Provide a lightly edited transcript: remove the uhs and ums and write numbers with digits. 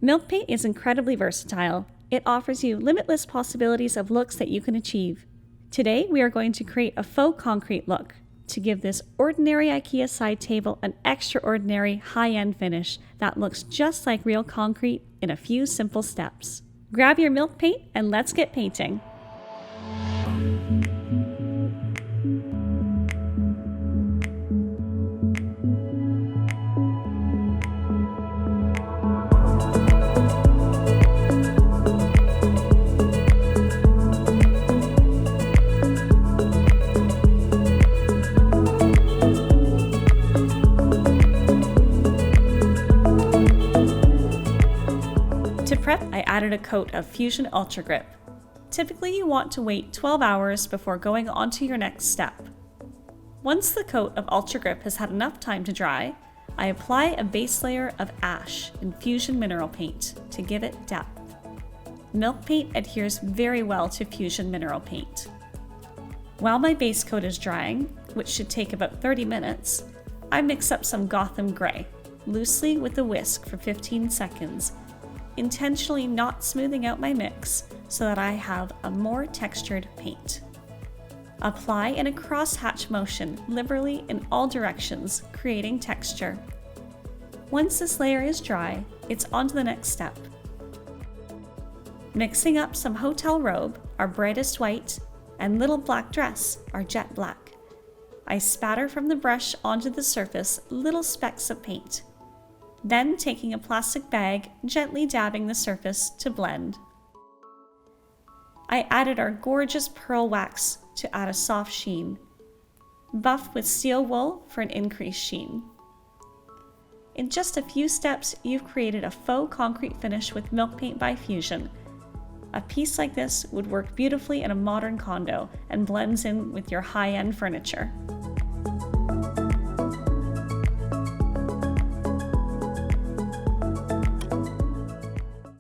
Milk paint is incredibly versatile. It offers you limitless possibilities of looks that you can achieve. Today, we are going to create a faux concrete look to give this ordinary IKEA side table an extraordinary high-end finish that looks just like real concrete in a few simple steps. Grab your milk paint and let's get painting. To prep, I added a coat of Fusion Ultra Grip. Typically, you want to wait 12 hours before going on to your next step. Once the coat of Ultra Grip has had enough time to dry, I apply a base layer of ash in Fusion Mineral Paint to give it depth. Milk paint adheres very well to Fusion Mineral Paint. While my base coat is drying, which should take about 30 minutes, I mix up some Gotham Gray, loosely with a whisk for 15 seconds, intentionally not smoothing out my mix so that I have a more textured paint. Apply in a crosshatch motion liberally in all directions, creating texture. Once this layer is dry, it's on to the next step. Mixing up some hotel robe, our brightest white, and little black dress, our jet black. I spatter from the brush onto the surface little specks of paint. Then taking a plastic bag, gently dabbing the surface to blend. I added our gorgeous pearl wax to add a soft sheen. Buff with steel wool for an increased sheen. In just a few steps, you've created a faux concrete finish with Milk Paint by Fusion. A piece like this would work beautifully in a modern condo and blends in with your high-end furniture.